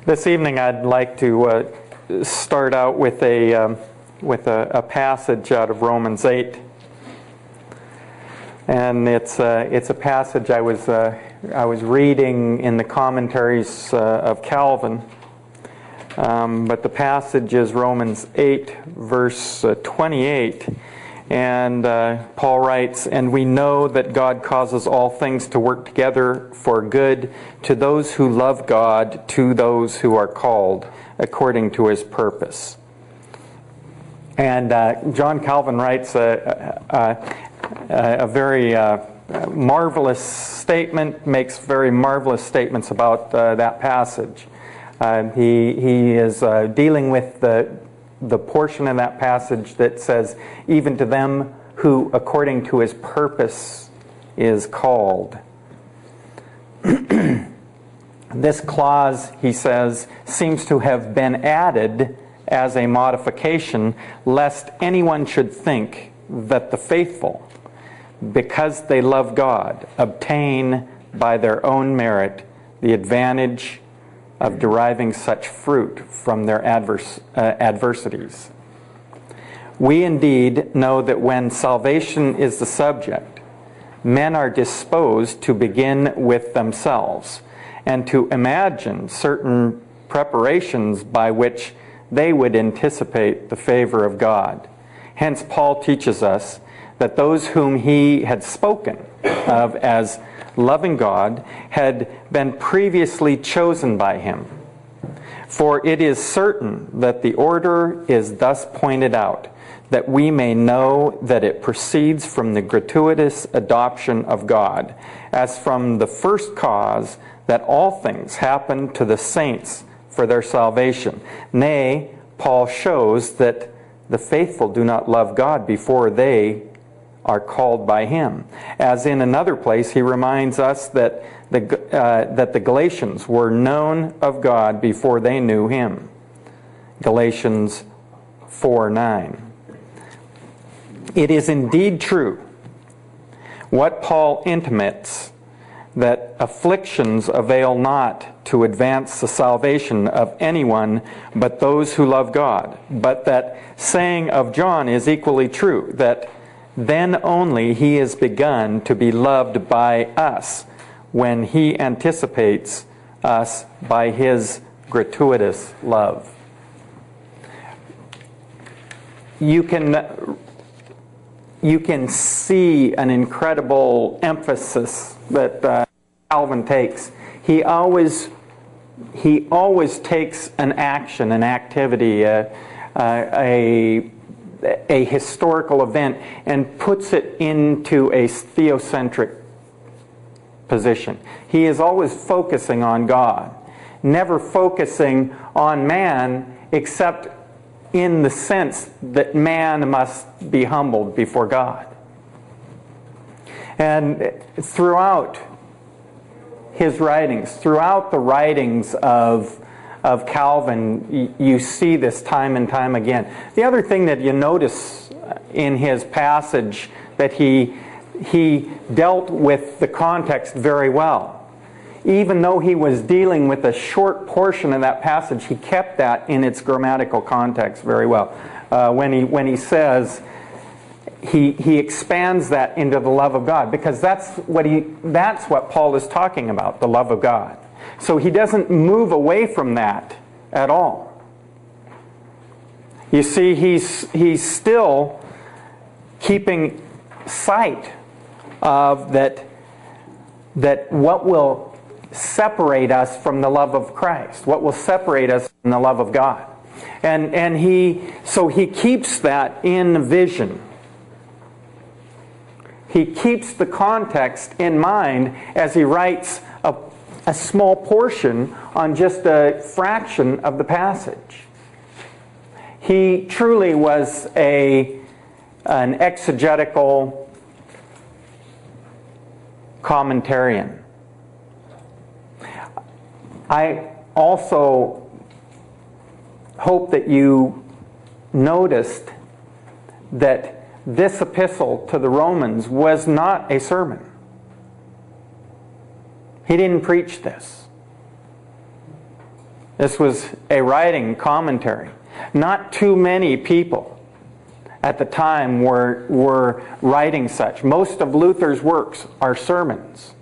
This evening I'd like to start out with a passage out of Romans 8, and it's a passage I was reading in the commentaries of Calvin, but the passage is Romans 8 verse 28. And Paul writes, "And we know that God causes all things to work together for good to those who love God, to those who are called according to His purpose." And John Calvin writes a very marvelous statement, makes very marvelous statements about that passage. He is dealing with the portion of that passage that says, "Even to them who according to His purpose is called." This clause, he says, seems to have been added as a modification, lest anyone should think that the faithful, because they love God, obtain by their own merit the advantage of deriving such fruit from their adversities. We indeed know that when salvation is the subject, men are disposed to begin with themselves and to imagine certain preparations by which they would anticipate the favor of God. Hence, Paul teaches us that those whom he had spoken of as loving God had been previously chosen by Him. For it is certain that the order is thus pointed out, that we may know that it proceeds from the gratuitous adoption of God, as from the first cause that all things happen to the saints for their salvation. Nay, Paul shows that the faithful do not love God before they are called by Him. As in another place, he reminds us that the Galatians were known of God before they knew Him. Galatians 4:9. It is indeed true what Paul intimates, that afflictions avail not to advance the salvation of anyone but those who love God. But that saying of John is equally true, that then only he is begun to be loved by us, when he anticipates us by his gratuitous love. You can see an incredible emphasis that Calvin takes. He always takes an action, an activity, a historical event, and puts it into a theocentric position. He is always focusing on God, never focusing on man, except in the sense that man must be humbled before God. And throughout his writings, throughout the writings of Calvin, you see this time and time again. The other thing that you notice in his passage, that he dealt with the context very well. Even though he was dealing with a short portion of that passage, he kept that in its grammatical context very well. When he says, he expands that into the love of God, because that's what Paul is talking about, the love of God. So he doesn't move away from that at all. You see, he's still keeping sight of that what will separate us from the love of Christ, what will separate us from the love of God. And he keeps that in vision. He keeps the context in mind as he writes a small portion on just a fraction of the passage. He truly was an exegetical commentarian. I also hope that you noticed that this epistle to the Romans was not a sermon. He didn't preach this. This was a writing commentary. Not too many people at the time were writing such. Most of Luther's works are sermons.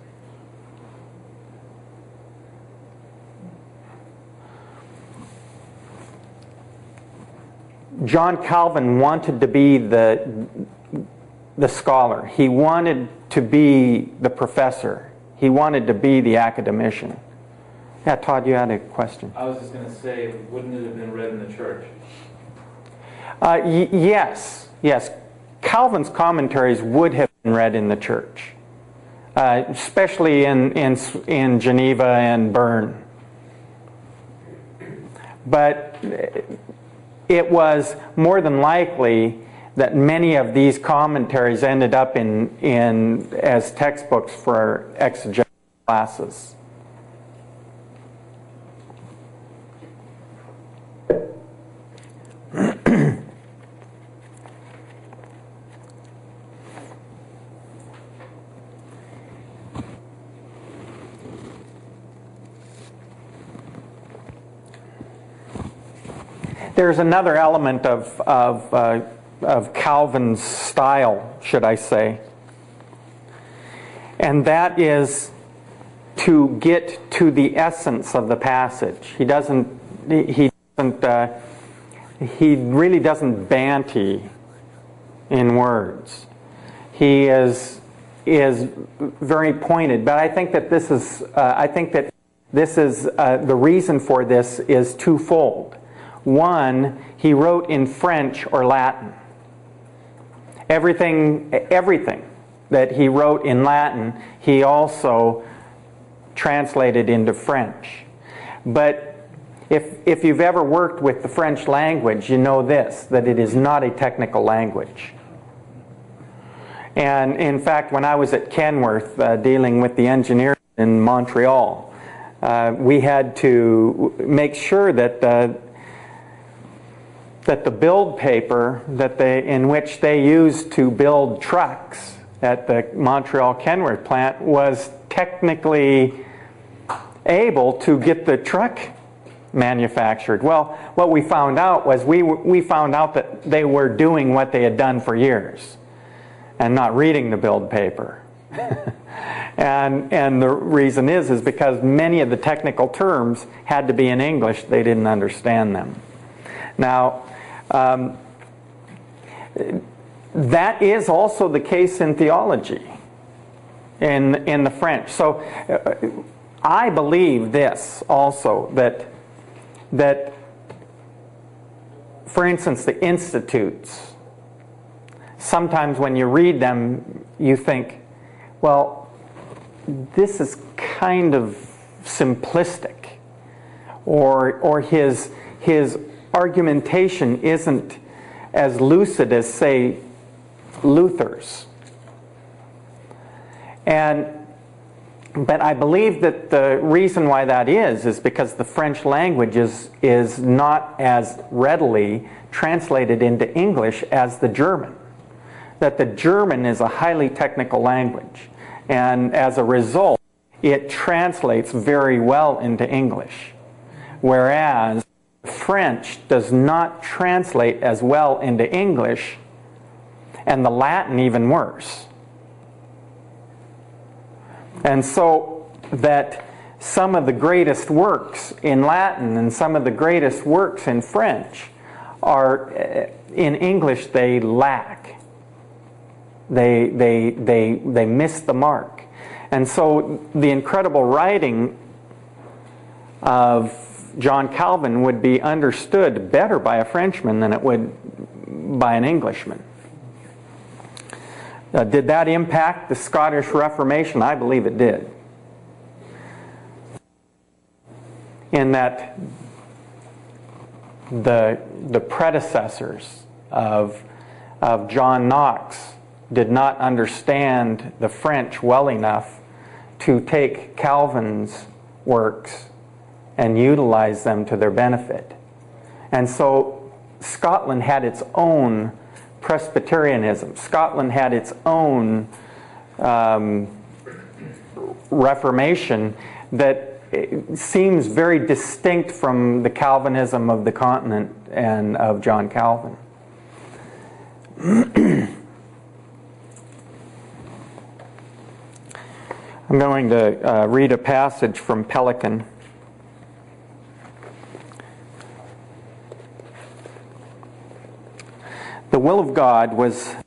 John Calvin wanted to be the scholar. He wanted to be the professor. He wanted to be the academician. Yeah, Todd, you had a question. I was just going to say, wouldn't it have been read in the church? Yes. Calvin's commentaries would have been read in the church, especially in Geneva and Bern. But it was more than likely that many of these commentaries ended up as textbooks for exegetical classes. There's another element of Calvin's style, should I say, and that is to get to the essence of the passage. He really doesn't banty in words. He is very pointed. But I think that this is the reason for this is twofold. One, he wrote in French or Latin. Everything that he wrote in Latin, he also translated into French. But if you've ever worked with the French language, you know this, that it is not a technical language. And in fact, when I was at Kenworth dealing with the engineers in Montreal, we had to make sure that the build paper in which they used to build trucks at the Montreal Kenworth plant was technically able to get the truck manufactured. Well, what we found out was we found out that they were doing what they had done for years and not reading the build paper. and the reason is because many of the technical terms had to be in English. They didn't understand them. Now, that is also the case in theology, in the French. So I believe this also, that for instance, the Institutes, sometimes when you read them, you think, well, this is kind of simplistic, or his argumentation isn't as lucid as, say, Luther's. But I believe that the reason why that is because the French language is not as readily translated into English as the German. That the German is a highly technical language, and as a result, it translates very well into English. Whereas French does not translate as well into English, and the Latin even worse. And so that some of the greatest works in Latin and some of the greatest works in French are, in English, they lack. They miss the mark. And so the incredible writing of John Calvin would be understood better by a Frenchman than it would by an Englishman. Did that impact the Scottish Reformation? I believe it did. In that the predecessors of John Knox did not understand the French well enough to take Calvin's works and utilize them to their benefit. And so Scotland had its own Presbyterianism. Scotland had its own Reformation that seems very distinct from the Calvinism of the continent and of John Calvin. I'm going to read a passage from Pelican. The will of God was a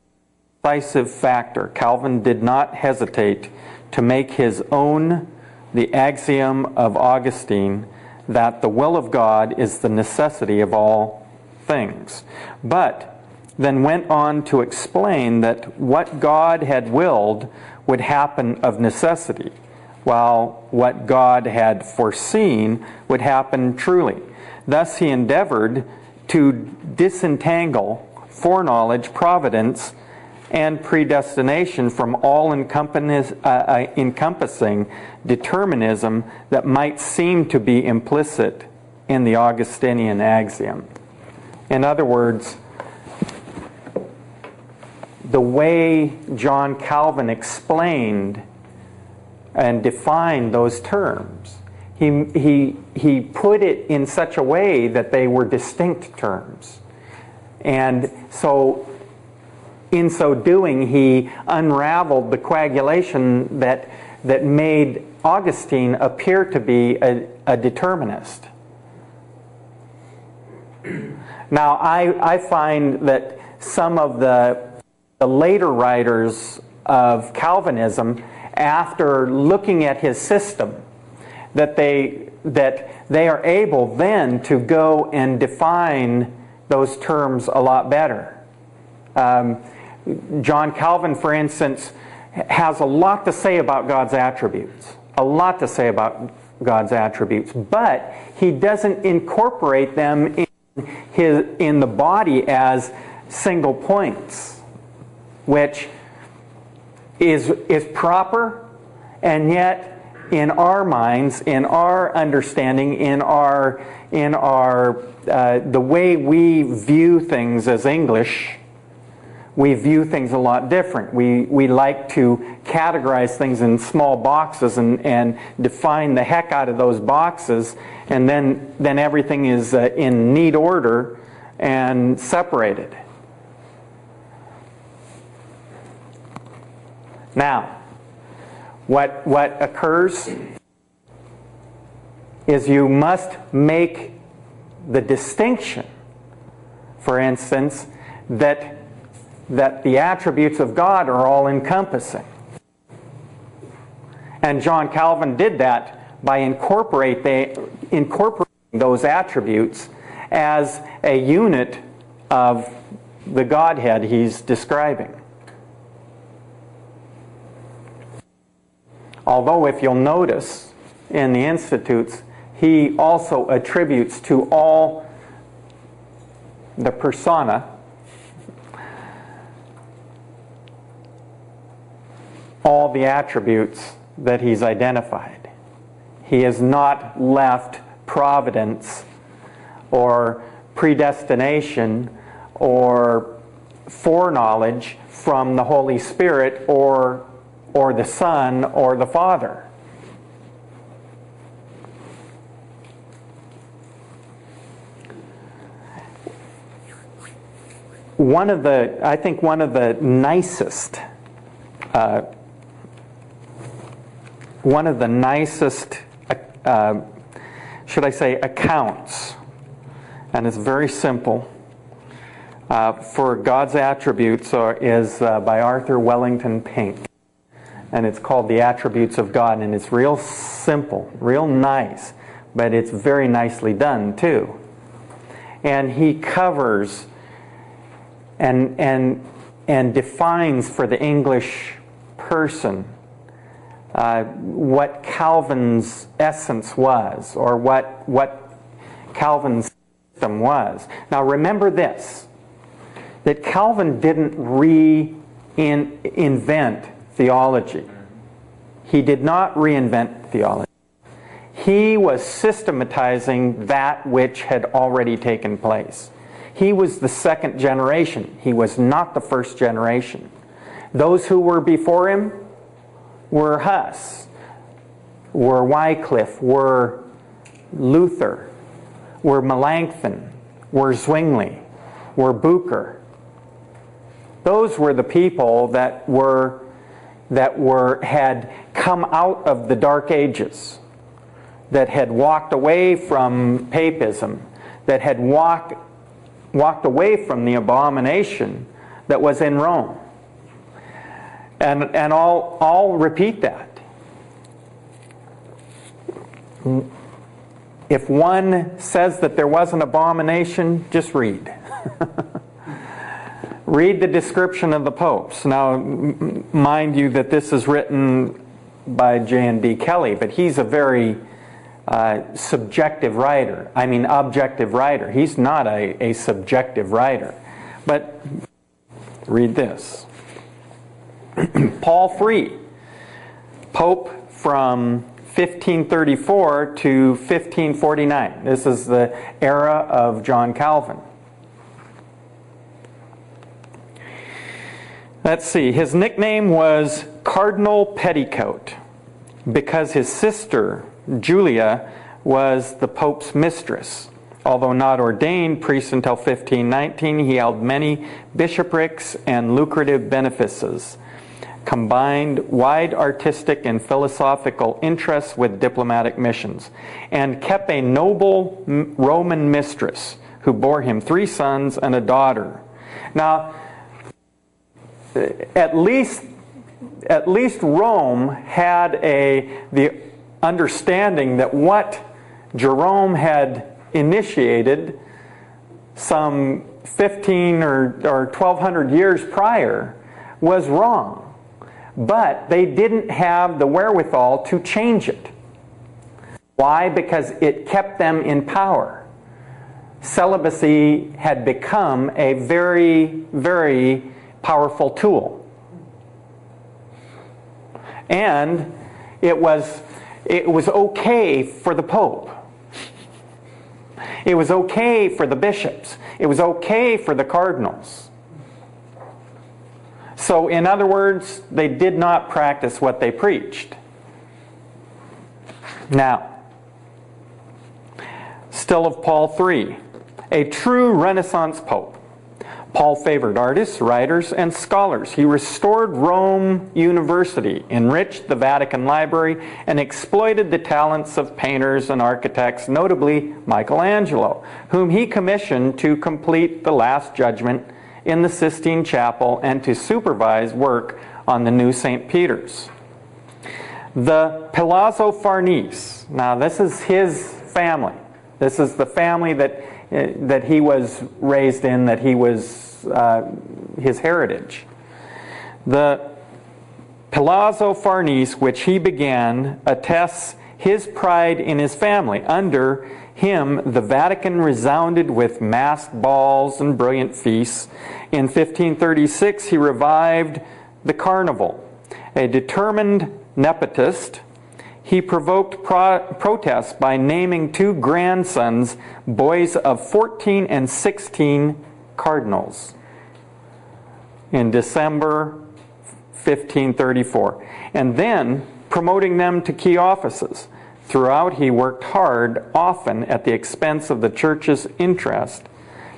decisive factor. Calvin did not hesitate to make his own the axiom of Augustine that the will of God is the necessity of all things. But then went on to explain that what God had willed would happen of necessity, while what God had foreseen would happen truly. Thus he endeavored to disentangle foreknowledge, providence, and predestination from all encompassing determinism that might seem to be implicit in the Augustinian axiom. In other words, the way John Calvin explained and defined those terms, he put it in such a way that they were distinct terms. And so, in so doing, he unraveled the coagulation that made Augustine appear to be a determinist. Now, I find that some of the later writers of Calvinism, after looking at his system, that they are able then to go and define those terms a lot better. John Calvin, for instance, has a lot to say about God's attributes. A lot to say about God's attributes. But he doesn't incorporate them in the body as single points, which is proper, and yet in our minds, in our understanding, in our the way we view things as English, we view things a lot different. We like to categorize things in small boxes and define the heck out of those boxes, and then everything is in neat order and separated. Now, what occurs is you must make the distinction, for instance, that the attributes of God are all encompassing. And John Calvin did that by incorporating those attributes as a unit of the Godhead he's describing. Although, if you'll notice in the Institutes, he also attributes to all the persona all the attributes that he's identified. He has not left providence or predestination or foreknowledge from the Holy Spirit or the Son or the Father. I think one of the nicest should I say, accounts, and it's very simple, for God's attributes is by Arthur Wellington Pink. And it's called The Attributes of God, and it's real simple, real nice, but it's very nicely done too. And he covers and defines for the English person what Calvin's essence was, or what Calvin's system was. Now remember this, that Calvin didn't reinvent theology. He did not reinvent theology. He was systematizing that which had already taken place. He was the second generation. He was not the first generation. Those who were before him were Huss, were Wycliffe, were Luther, were Melanchthon, were Zwingli, were Bucer. Those were the people that had come out of the Dark Ages, that had walked away from papism, that had walked away from the abomination that was in Rome. And I'll repeat that. If one says that there was an abomination, just read. Read the description of the popes. Now, mind you that this is written by J.N.D. Kelly, but he's a very objective writer. He's not a subjective writer. But read this. Paul Free, Pope from 1534 to 1549. This is the era of John Calvin. Let's see. His nickname was Cardinal Petticoat because his sister, Julia, was the Pope's mistress. Although not ordained priest until 1519, he held many bishoprics and lucrative benefices, combined wide artistic and philosophical interests with diplomatic missions, and kept a noble Roman mistress who bore him 3 sons and a daughter. Now, at least Rome had the understanding that what Jerome had initiated some 15 or 1200 years prior was wrong. But they didn't have the wherewithal to change it. Why? Because it kept them in power. Celibacy had become a very, very powerful tool. And it was okay for the Pope. It was okay for the bishops. It was okay for the cardinals. So, in other words, they did not practice what they preached. Now, still of Paul III, a true Renaissance Pope. Paul favored artists, writers, and scholars. He restored Rome University, enriched the Vatican Library, and exploited the talents of painters and architects, notably Michelangelo, whom he commissioned to complete the Last Judgment in the Sistine Chapel and to supervise work on the new St. Peter's. The Palazzo Farnese. Now, this is his family. This is the family that he was raised in, that he was his heritage. The Palazzo Farnese, which he began, attests his pride in his family. Under him, the Vatican resounded with masked balls and brilliant feasts. In 1536, he revived the carnival. A determined nepotist, he provoked protests by naming 2 grandsons boys of 14 and 16 cardinals in December 1534, and then promoting them to key offices. Throughout, he worked hard, often at the expense of the church's interest,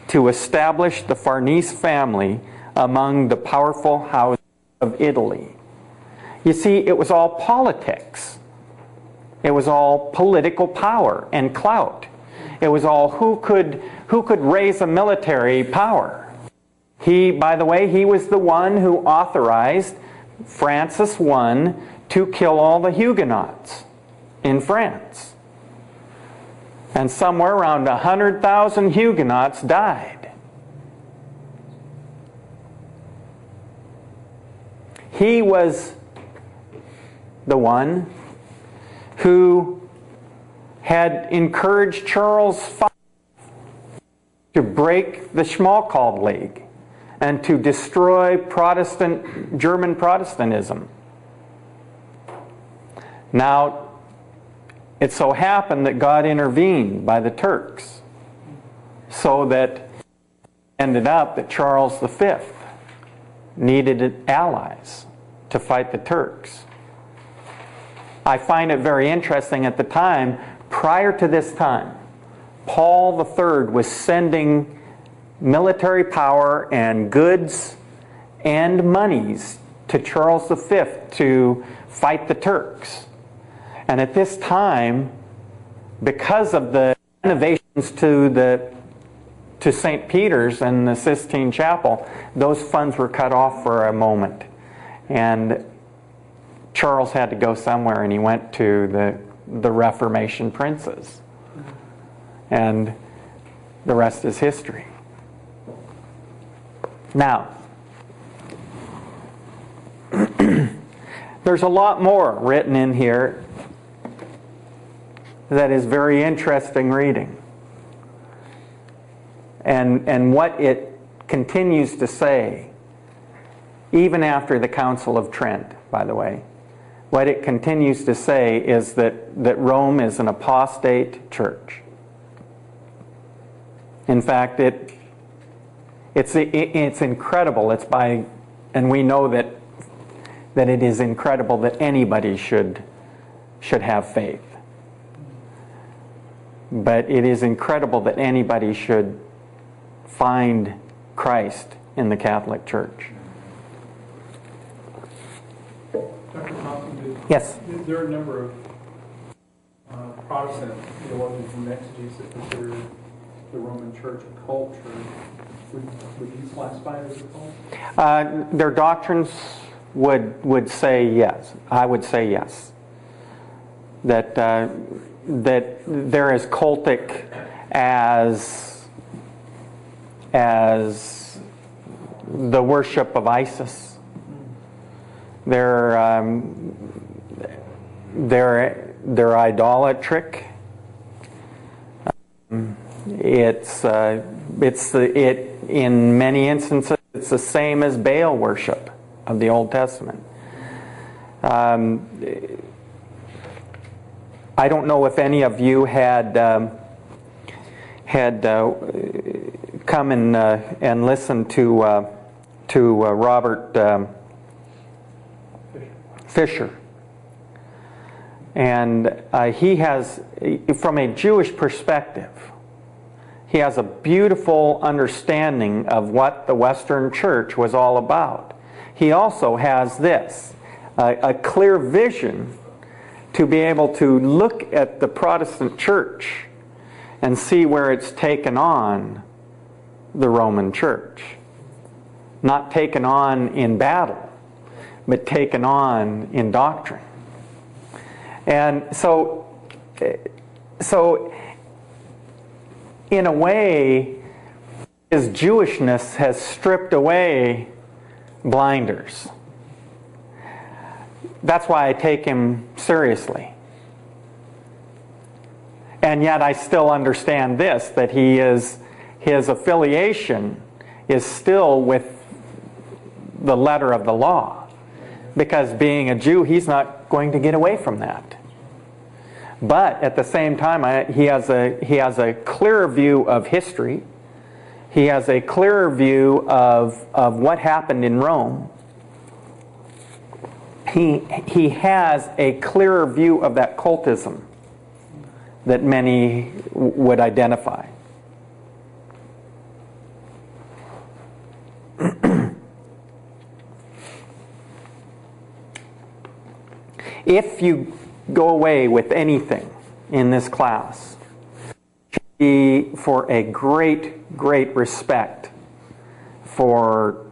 to establish the Farnese family among the powerful houses of Italy. You see, it was all politics. It was all political power and clout. It was all who could raise a military power. By the way, he was the one who authorized Francis I to kill all the Huguenots in France. And somewhere around 100,000 Huguenots died. He was the one who had encouraged Charles V to break the Schmalkald League and to destroy German Protestantism. Now, it so happened that God intervened by the Turks, so that it ended up that Charles V needed allies to fight the Turks. I find it very interesting at the time, prior to this time, Paul III was sending military power and goods and monies to Charles V to fight the Turks. And at this time, because of the renovations to St. Peter's and the Sistine Chapel, those funds were cut off for a moment. And Charles had to go somewhere, and he went to the Reformation princes. And the rest is history. Now, there's a lot more written in here that is very interesting reading. And what it continues to say, even after the Council of Trent, by the way, what it continues to say is that Rome is an apostate church. In fact, it's incredible. It's by, and we know that it is incredible that anybody should have faith. But it is incredible that anybody should find Christ in the Catholic Church. Dr. Thompson, Yes. there are a number of Protestant theologians and exegetes that consider the Roman Church a cult church. Would you classify it as a cult? Their doctrines would say yes. I would say yes. That they're as cultic as the worship of Isis. They're idolatric. In many instances it's the same as Baal worship of the Old Testament. I don't know if any of you had come and listened to Robert Fisher, and he has, from a Jewish perspective, he has a beautiful understanding of what the Western Church was all about. He also has this, a clear vision to be able to look at the Protestant Church and see where it's taken on the Roman Church. Not taken on in battle, but taken on in doctrine. And so in a way, his Jewishness has stripped away blinders. That's why I take him seriously. And yet I still understand this, that his affiliation is still with the letter of the law. Because being a Jew, he's not going to get away from that. But at the same time, he has a clearer view of history. He has a clearer view of what happened in Rome. He has a clearer view of that cultism that many would identify. If you go away with anything in this class, it should be for a great, great respect for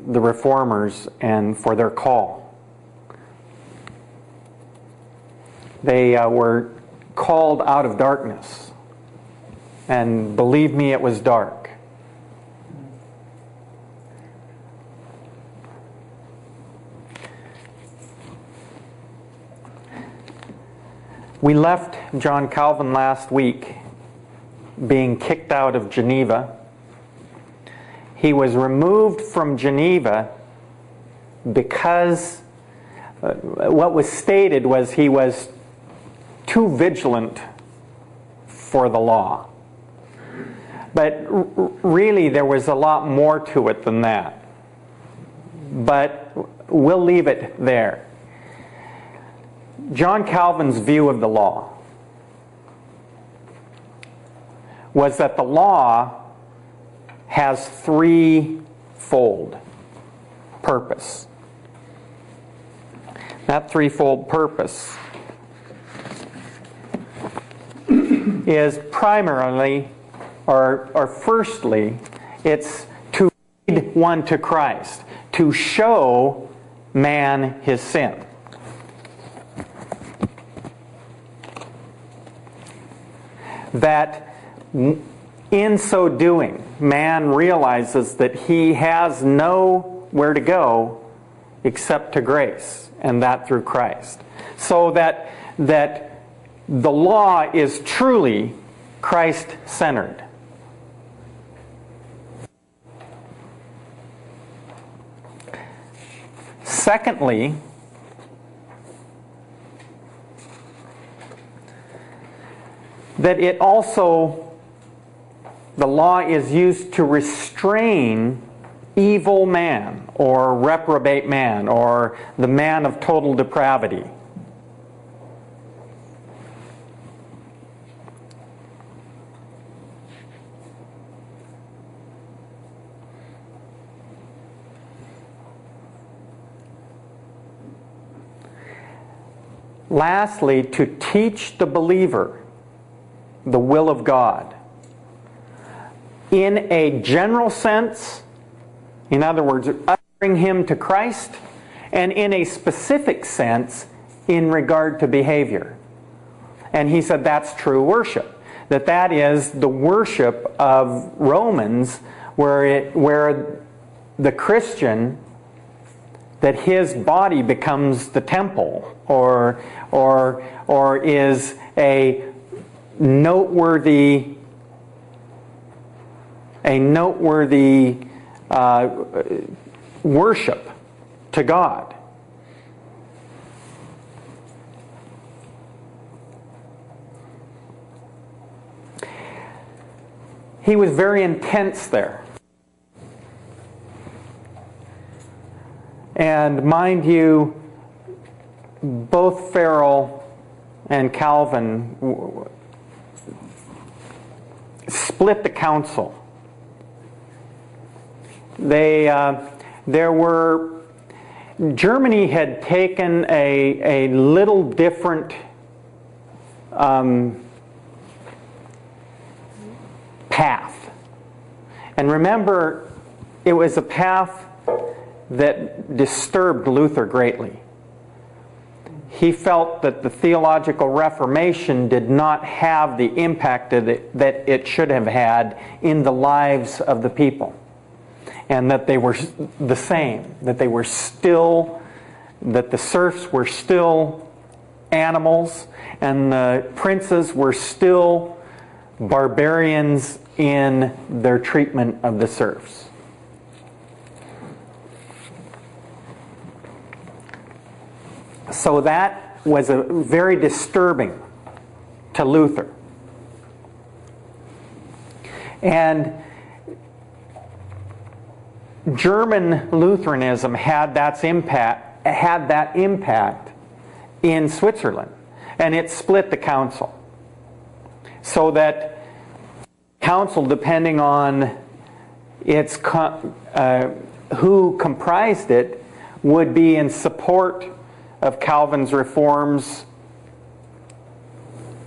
the Reformers and for their call. They were called out of darkness, and believe me, it was dark. We left John Calvin last week being kicked out of Geneva. He was removed from Geneva because what was stated was he was too vigilant for the law. But really there was a lot more to it than that. But we'll leave it there. John Calvin's view of the law was that the law has threefold purpose. That threefold purpose is primarily, or firstly, it's to lead one to Christ, to show man his sin. That in so doing, man realizes that he has nowhere to go except to grace, and that through Christ. So that the law is truly Christ-centered. Secondly, that it also, the law is used to restrain evil man or reprobate man or the man of total depravity. Lastly, to teach the believer the will of God. In a general sense, in other words, ushering him to Christ, and in a specific sense, in regard to behavior. And he said that's true worship. That is the worship of Romans, where the Christian, that his body becomes the temple, or is a noteworthy worship to God. He was very intense there. And mind you, both Farrell and Calvin split the council. Germany had taken a little different path. And remember, it was a path that disturbed Luther greatly. He felt that the theological Reformation did not have the impact that it should have had in the lives of the people. And that they were the same, that the serfs were still animals, and the princes were still barbarians in their treatment of the serfs. So that was very disturbing to Luther. And German Lutheranism had that impact in Switzerland, and it split the council. So that council, depending on who comprised it, would be in support of Calvin's reforms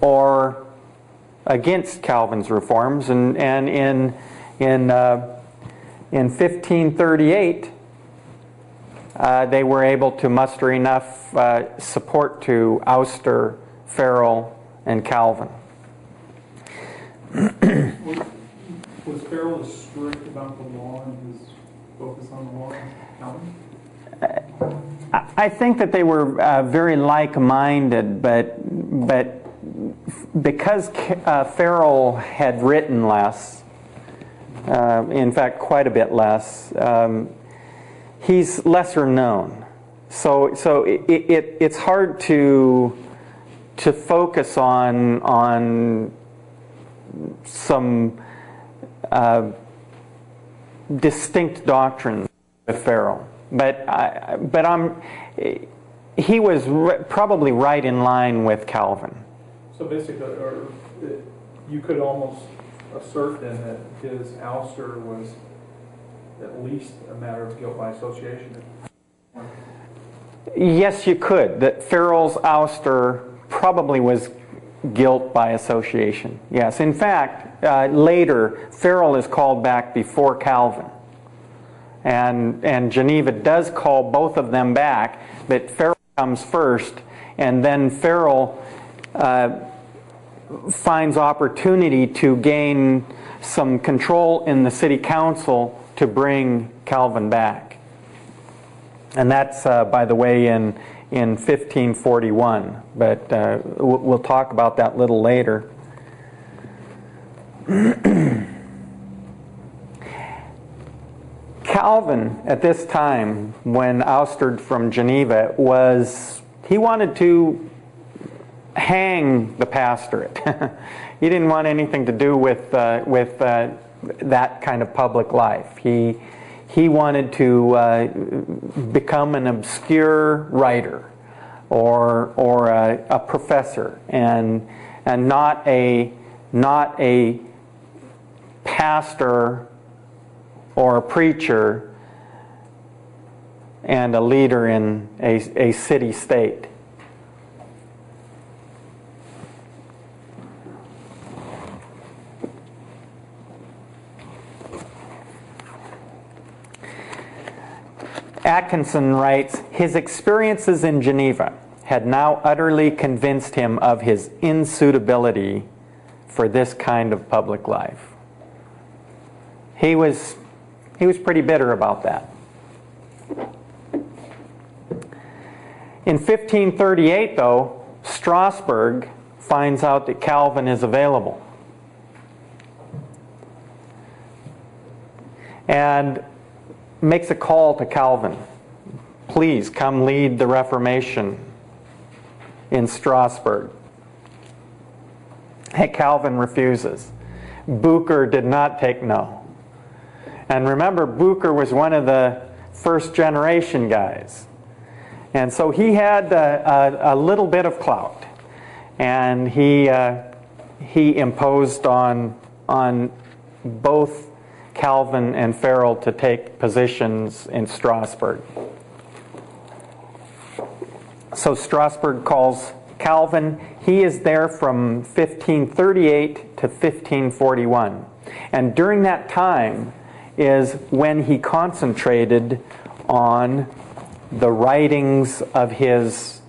or against Calvin's reforms. And in 1538, they were able to muster enough support to ouster Farrell and Calvin. Was Farrell as strict about the law and his focus on the law as Calvin? I think that they were very like-minded, but because Farrell had written less, in fact quite a bit less, he's lesser known. So it's hard to focus on some distinct doctrines with Farrell. But he was probably right in line with Calvin. So basically, you could almost assert then that his ouster was at least a matter of guilt by association. Yes, you could. That Farel's ouster probably was guilt by association. Yes. In fact, later, Farel is called back before Calvin. And Geneva does call both of them back, but Farel comes first, and then Farel finds opportunity to gain some control in the city council to bring Calvin back. And that's, by the way, in 1541. But we'll talk about that a little later. Calvin, at this time, when ousted from Geneva, he wanted to hang the pastorate. He didn't want anything to do with that kind of public life. He wanted to become an obscure writer or a professor and not a pastor or a preacher and a leader in a city-state. Atkinson writes, his experiences in Geneva had now utterly convinced him of his insuitability for this kind of public life. He was pretty bitter about that. In 1538, though, Strasbourg finds out that Calvin is available. And makes a call to Calvin. Please come lead the Reformation in Strasbourg. And Calvin refuses. Bucer did not take no. And remember, Bucer was one of the first generation guys. And so he had a little bit of clout. And he imposed on both Calvin and Farel to take positions in Strasbourg. So Strasbourg calls Calvin. He is there from 1538 to 1541. And during that time is when he concentrated on the writings of his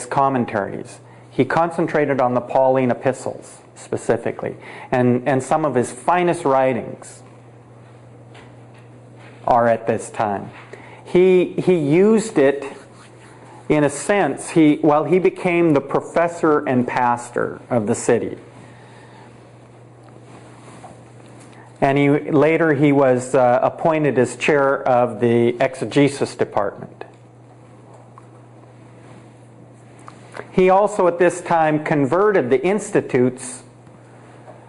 commentaries. He concentrated on the Pauline epistles specifically, and some of his finest writings are at this time. He used it in a sense. He became the professor and pastor of the city, and later he was appointed as chair of the exegesis department. He also at this time converted the institutes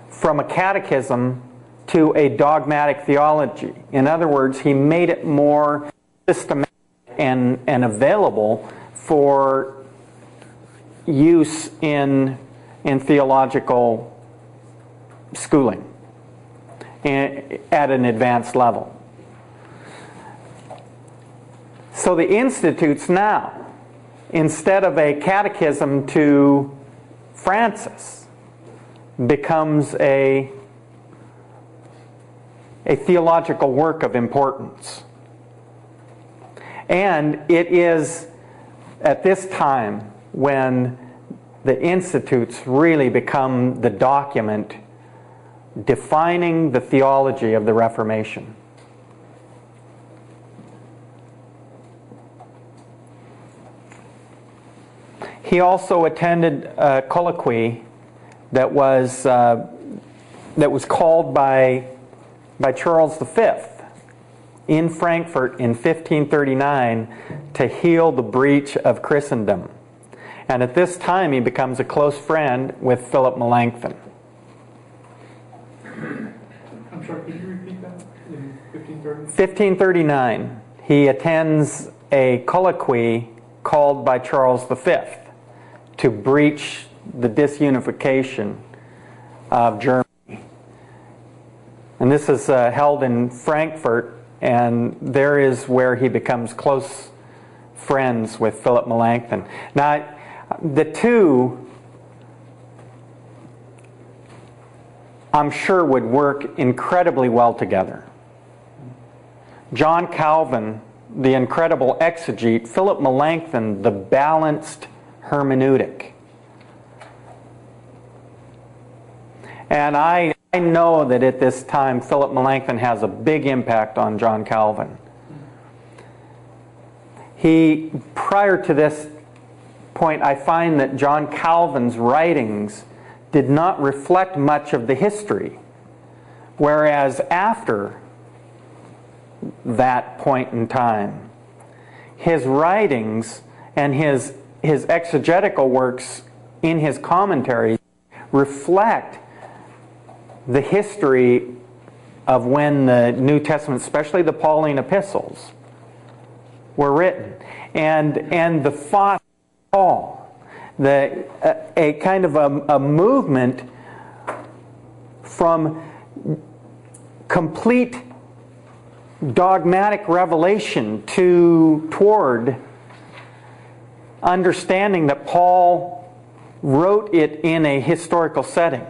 from a catechism to a dogmatic theology. In other words, he made it more systematic and available for use in theological schooling at an advanced level. So the institutes now, instead of a catechism to Francis, becomes a theological work of importance. And it is at this time when the institutes really become the document defining the theology of the Reformation. He also attended a colloquy that was called by Charles V in Frankfurt in 1539 to heal the breach of Christendom. And at this time he becomes a close friend with Philip Melanchthon. I'm sorry, could you repeat that? In 1530? 1539, he attends a colloquy called by Charles V to breach the disunification of Germany. And this is held in Frankfurt, and there is where he becomes close friends with Philip Melanchthon. Now, the two, I'm sure, would work incredibly well together. John Calvin, the incredible exegete; Philip Melanchthon, the balanced hermeneutic. And I know that at this time Philip Melanchthon has a big impact on John Calvin. Prior to this point, I find that John Calvin's writings did not reflect much of the history, whereas after that point in time, his writings and his exegetical works in his commentaries reflect the history of when the New Testament, especially the Pauline epistles, were written, and the thought of Paul, a kind of a movement from complete dogmatic revelation toward understanding that Paul wrote it in a historical setting.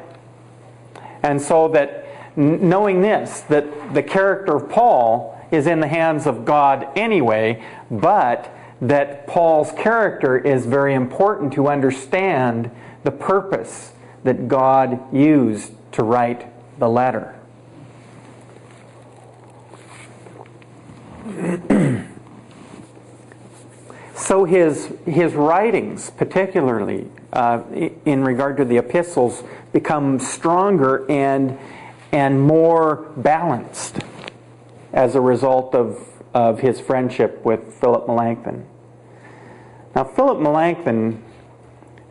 And so that knowing this, that the character of Paul is in the hands of God anyway, but that Paul's character is very important to understand the purpose that God used to write the letter. So his writings, particularly in regard to the epistles, become stronger and more balanced as a result of his friendship with Philip Melanchthon. Now, Philip Melanchthon,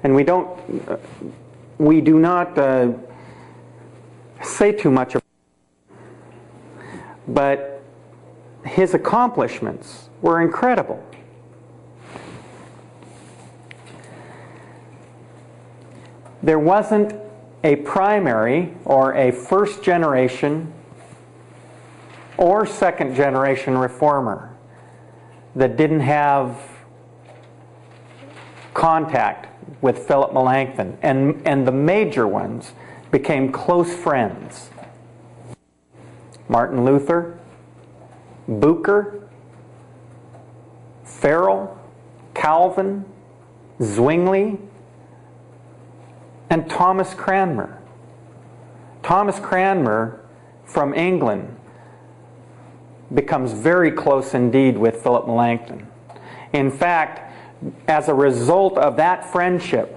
and we do not say too much about him, but his accomplishments were incredible. There wasn't a primary or a first generation or second generation reformer that didn't have contact with Philip Melanchthon, and the major ones became close friends. Martin Luther, Bucer, Farel, Calvin, Zwingli, and Thomas Cranmer. Thomas Cranmer from England becomes very close indeed with Philip Melanchthon. In fact, as a result of that friendship,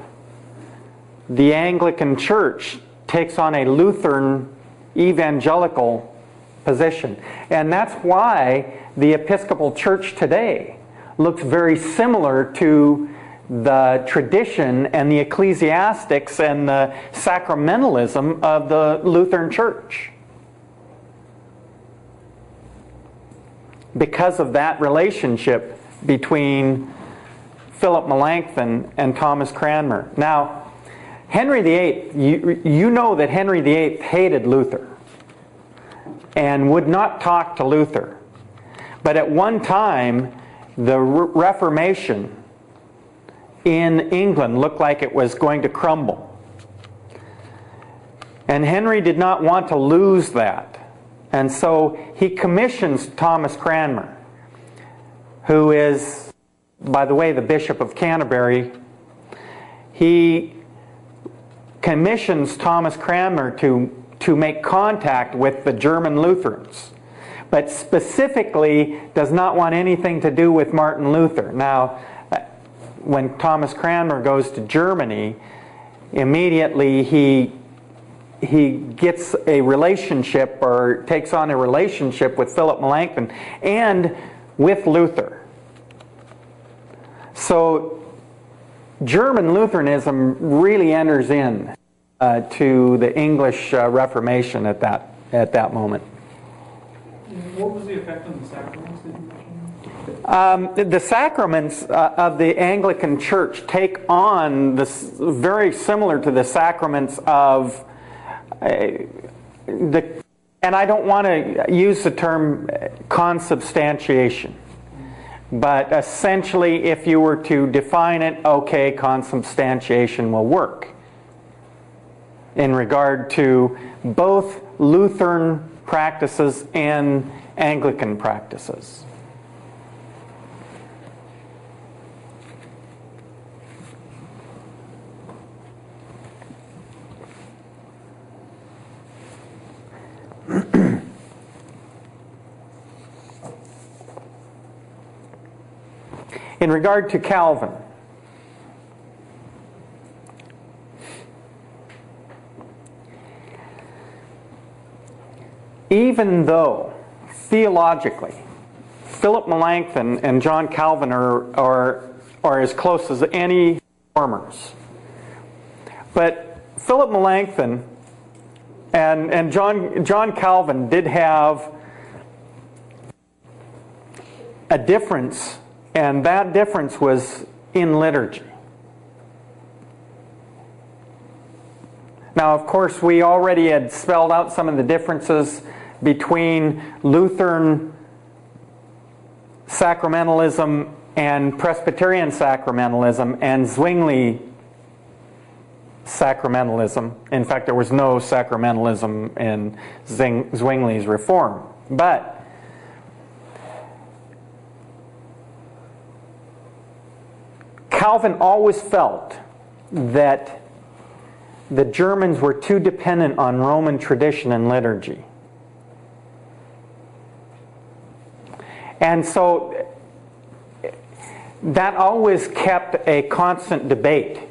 the Anglican Church takes on a Lutheran evangelical position. And that's why the Episcopal Church today looks very similar to the tradition and the ecclesiastics and the sacramentalism of the Lutheran Church, because of that relationship between Philip Melanchthon and Thomas Cranmer. Now, Henry VIII, you know that Henry VIII hated Luther and would not talk to Luther. But at one time, the Reformation in England looked like it was going to crumble. And Henry did not want to lose that. And so he commissions Thomas Cranmer, who is, by the way, the Bishop of Canterbury. He commissions Thomas Cranmer to make contact with the German Lutherans, but specifically does not want anything to do with Martin Luther. Now, when Thomas Cranmer goes to Germany, immediately he gets a relationship, or takes on a relationship, with Philip Melanchthon and with Luther. So German Lutheranism really enters in to the English Reformation at that moment. What was the effect on the sacraments that you mentioned? The sacraments of the Anglican Church take on this very similar to the sacraments of and I don't want to use the term consubstantiation, but essentially if you were to define it, okay, consubstantiation will work in regard to both Lutheran practices and Anglican practices. In regard to Calvin, even though theologically Philip Melanchthon and John Calvin are as close as any reformers, but Philip Melanchthon and John Calvin did have a difference, and that difference was in liturgy. Now, of course, we already had spelled out some of the differences between Lutheran sacramentalism and Presbyterian sacramentalism and Zwingli sacramentalism. In fact, there was no sacramentalism in Zwingli's reform. But Calvin always felt that the Germans were too dependent on Roman tradition and liturgy. And so that always kept a constant debate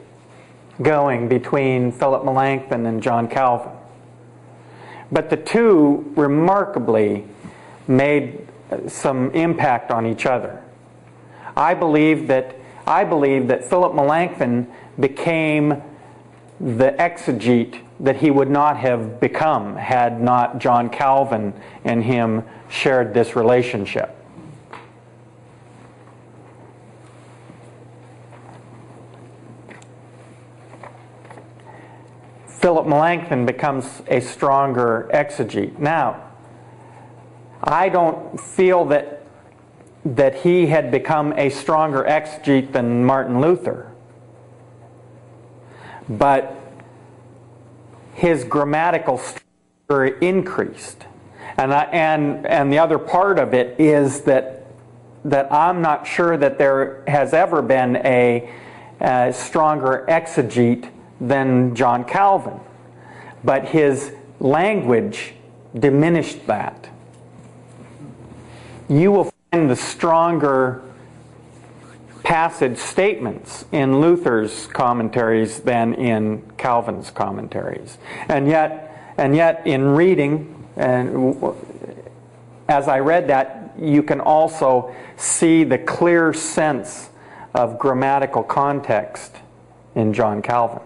going between Philip Melanchthon and John Calvin. But the two remarkably made some impact on each other. I believe that Philip Melanchthon became the exegete that he would not have become had not John Calvin and him shared this relationship. Philip Melanchthon becomes a stronger exegete. Now, I don't feel that he had become a stronger exegete than Martin Luther, but his grammatical structure increased. And the other part of it is that I'm not sure that there has ever been a stronger exegete than John Calvin, but his language diminished that. You will find the stronger passage statements in Luther's commentaries than in Calvin's commentaries. And yet in reading, and as I read that, you can also see the clear sense of grammatical context in John Calvin.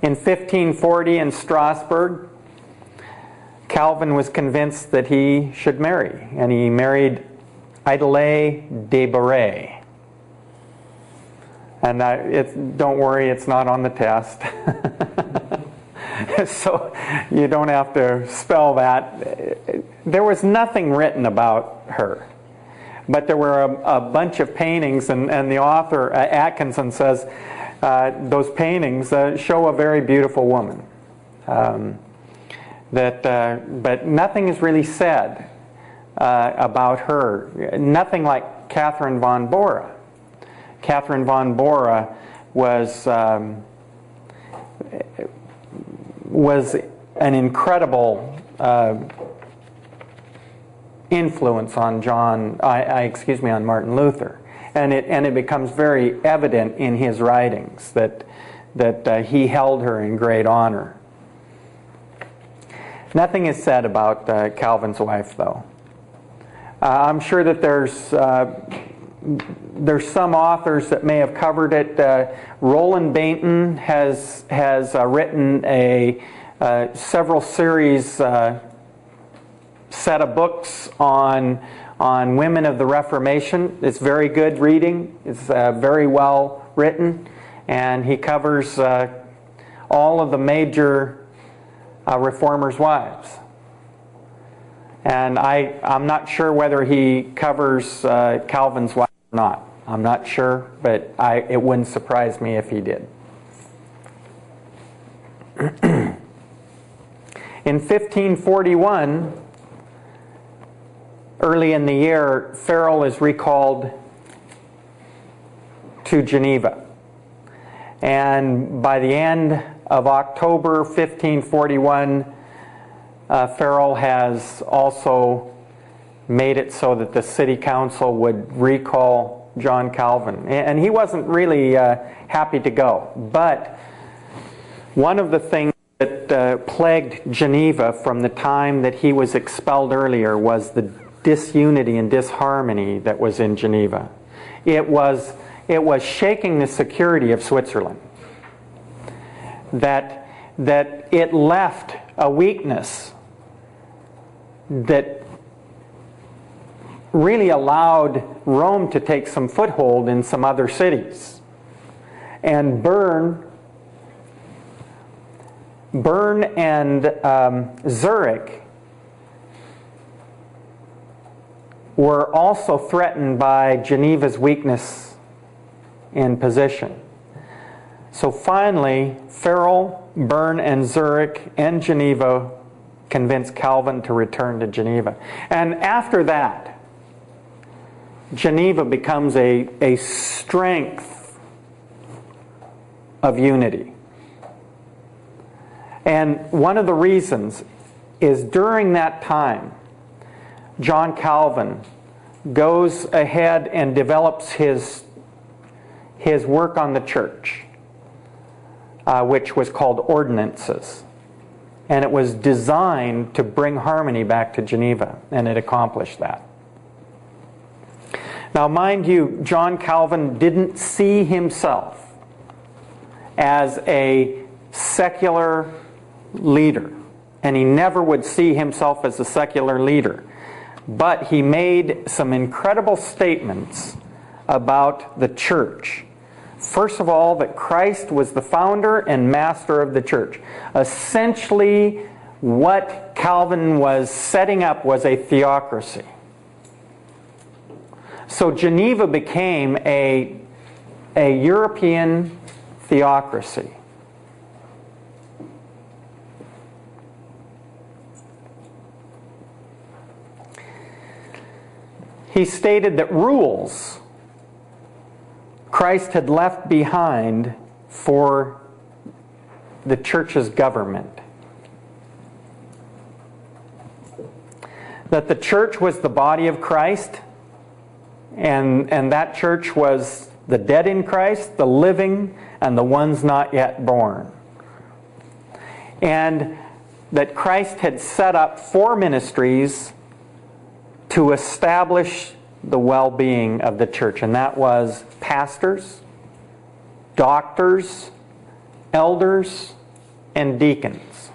In 1540 in Strasbourg, Calvin was convinced that he should marry, and he married Idelaie de Beret. And don't worry, it's not on the test. So you don't have to spell that. There was nothing written about her. But there were a bunch of paintings, and the author, Atkinson, says, those paintings show a very beautiful woman. But nothing is really said about her. Nothing like Catherine von Bora. Catherine von Bora was an incredible influence on on Martin Luther. And it becomes very evident in his writings that he held her in great honor. Nothing is said about Calvin's wife, though. I'm sure that there's there's some authors that may have covered it. Roland Bainton has written several series set of books on women of the Reformation. It's very good reading. It's very well written, and he covers all of the major reformers' wives. And I'm not sure whether he covers Calvin's wife or not. I'm not sure, but it wouldn't surprise me if he did. In 1541, early in the year, Farel is recalled to Geneva. And by the end of October 1541, Farel has also made it so that the city council would recall John Calvin. And he wasn't really happy to go. But one of the things that plagued Geneva from the time that he was expelled earlier was the disunity and disharmony that was in Geneva. It was shaking the security of Switzerland. That it left a weakness that really allowed Rome to take some foothold in some other cities. And Bern and Zurich were also threatened by Geneva's weakness in position. So finally, Farel, Bern, and Zurich and Geneva convinced Calvin to return to Geneva. And after that, Geneva becomes a strength of unity. And one of the reasons is during that time, John Calvin goes ahead and develops his work on the church, which was called Ordinances. And it was designed to bring harmony back to Geneva, and it accomplished that. Now, mind you, John Calvin didn't see himself as a secular leader, and he never would see himself as a secular leader. But he made some incredible statements about the church. First of all, that Christ was the founder and master of the church. Essentially, what Calvin was setting up was a theocracy. So Geneva became a European theocracy. He stated that rules Christ had left behind for the church's government. That the church was the body of Christ, and that church was the dead in Christ, the living, and the ones not yet born. And that Christ had set up 4 ministries to establish the well-being of the church, and that was pastors, doctors, elders, and deacons.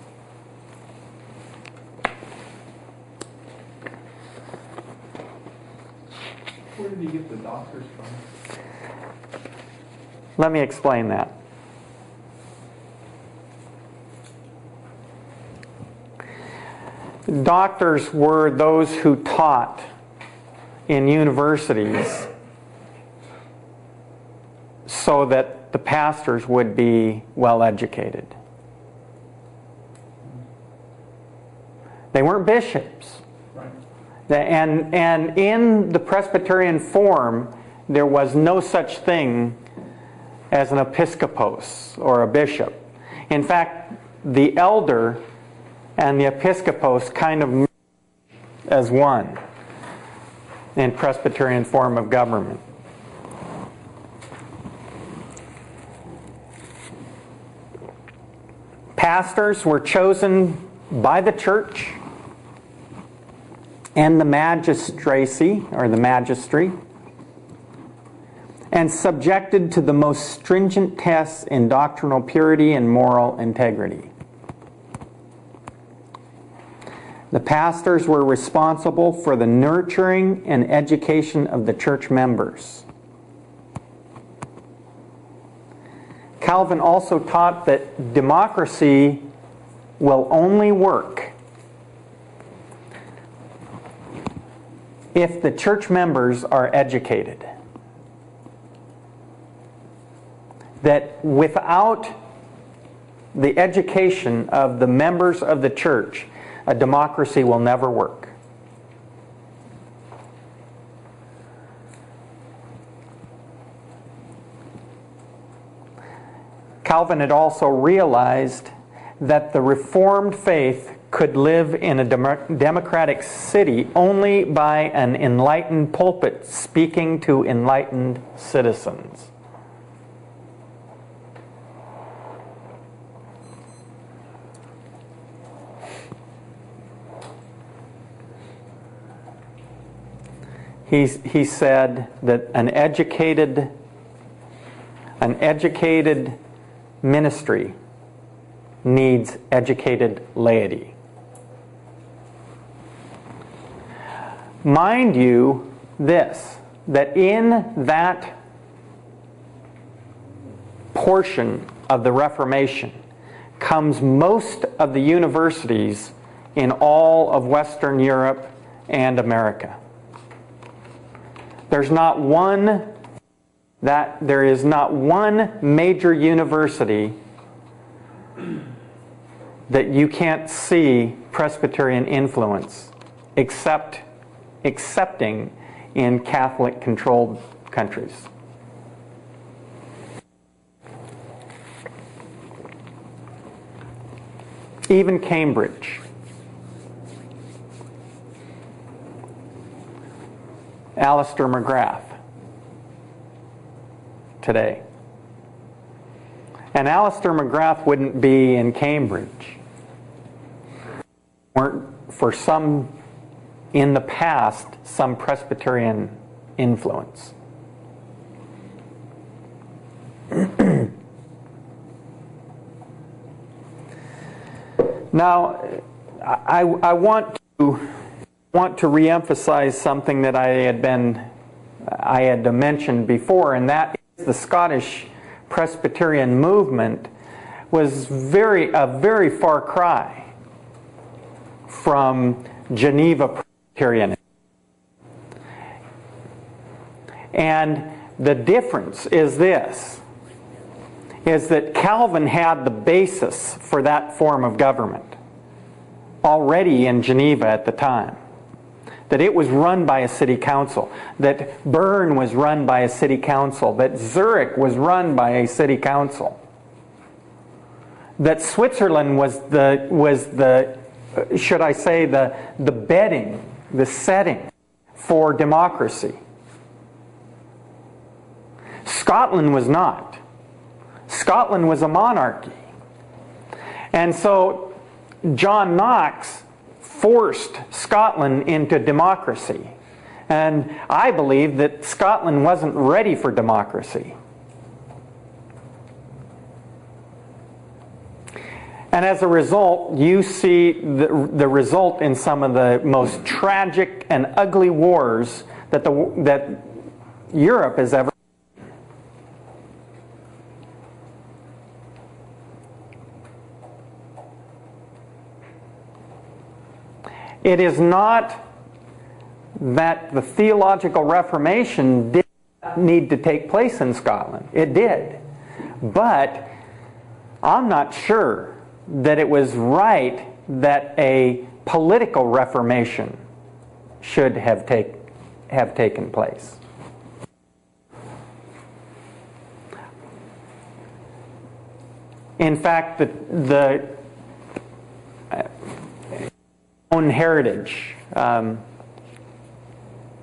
Where did he get the doctors from? Let me explain that. Doctors were those who taught in universities so that the pastors would be well educated. They weren't bishops. Right. And in the Presbyterian form, there was no such thing as an episcopos or a bishop. In fact, the elder and the episcopos kind of merged as one in Presbyterian form of government. Pastors were chosen by the church and the magistracy, or the magistry. and subjected to the most stringent tests in doctrinal purity and moral integrity. The pastors were responsible for the nurturing and education of the church members. Calvin also taught that democracy will only work if the church members are educated. That without the education of the members of the church, a democracy will never work. Calvin had also realized that the Reformed faith could live in a democratic city only by an enlightened pulpit speaking to enlightened citizens. He said that an educated ministry needs educated laity. Mind you this, that in that portion of the Reformation comes most of the universities in all of Western Europe and America. There is not one major university that you can't see Presbyterian influence, excepting in Catholic-controlled countries. Even Cambridge. Alistair McGrath today. And Alistair McGrath wouldn't be in Cambridge weren't for some, in the past, some Presbyterian influence. Now, I want to reemphasize something that I had mentioned before, and that is the Scottish Presbyterian movement was a very far cry from Geneva Presbyterianism. And the difference is this, is that Calvin had the basis for that form of government already in Geneva at the time. That it was run by a city council, that Bern was run by a city council, that Zurich was run by a city council, that Switzerland was the should I say, the bedding, the setting for democracy. Scotland was not. Scotland was a monarchy. And so John Knox forced Scotland into democracy. And I believe that Scotland wasn't ready for democracy. And as a result, you see the result in some of the most tragic and ugly wars that Europe has ever seen. It is not that the theological Reformation did not need to take place in Scotland. It did. But I'm not sure that it was right that a political Reformation should have taken place. In fact, the own heritage,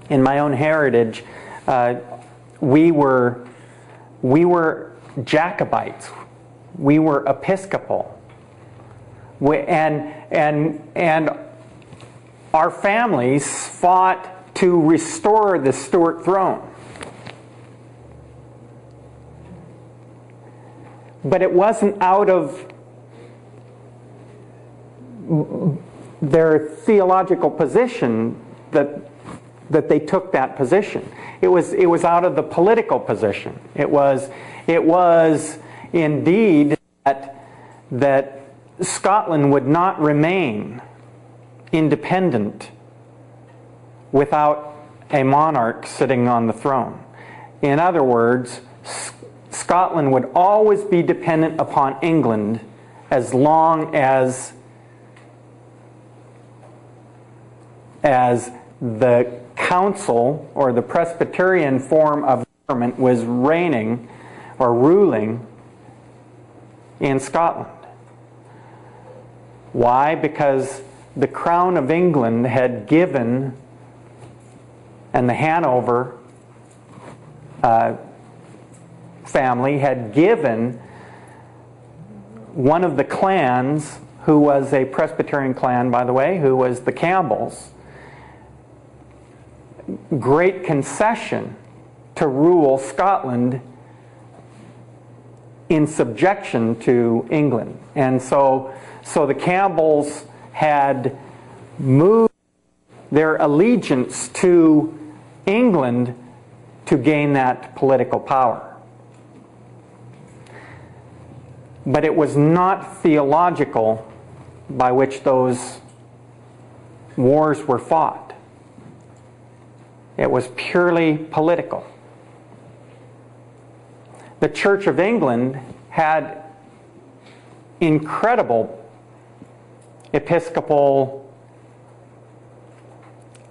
in my own heritage, we were Jacobites, we were Episcopal. And our families fought to restore the Stuart throne. but it wasn't out of their theological position that they took that position. It was out of the political position. It was indeed that Scotland would not remain independent without a monarch sitting on the throne. In other words, Scotland would always be dependent upon England as long as the council or the Presbyterian form of government was reigning or ruling in Scotland. Why? Because the Crown of England had given, and the Hanover family had given one of the clans, who was a Presbyterian clan, by the way, who was the Campbells, great concession to rule Scotland in subjection to England. And so the Campbells had moved their allegiance to England to gain that political power. But it was not theological by which those wars were fought. It was purely political. The Church of England had incredible Episcopal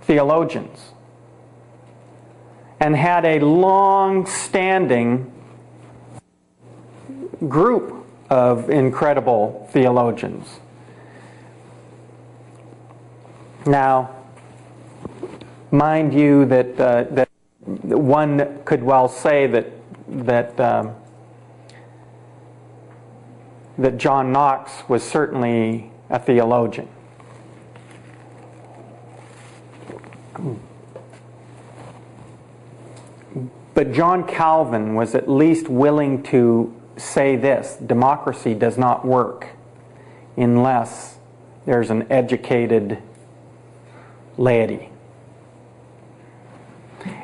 theologians and had a long-standing group of incredible theologians. Now, mind you that one could well say that John Knox was certainly a theologian. But John Calvin was at least willing to say this: democracy does not work unless there's an educated laity.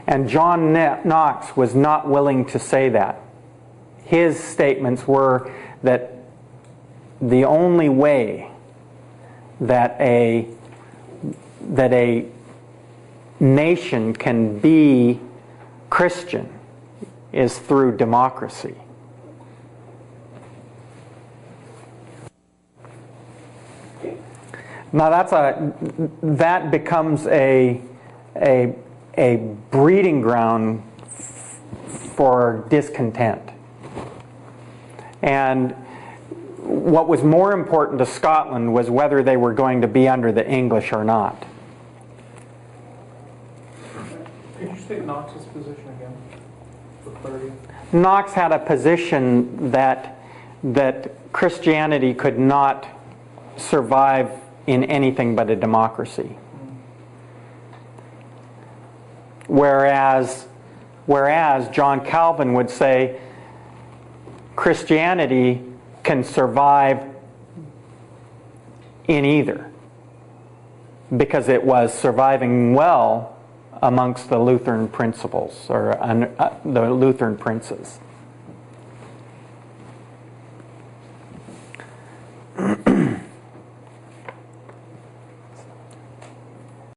And John Knox was not willing to say that. His statements were that the only way that a nation can be Christian is through democracy. Now that becomes a breeding ground for discontent. And what was more important to Scotland was whether they were going to be under the English or not. Could you state Knox's position again, for clarity? Knox had a position that Christianity could not survive in anything but a democracy. Whereas John Calvin would say Christianity can survive in either, because it was surviving well amongst the Lutheran principles, or the Lutheran princes.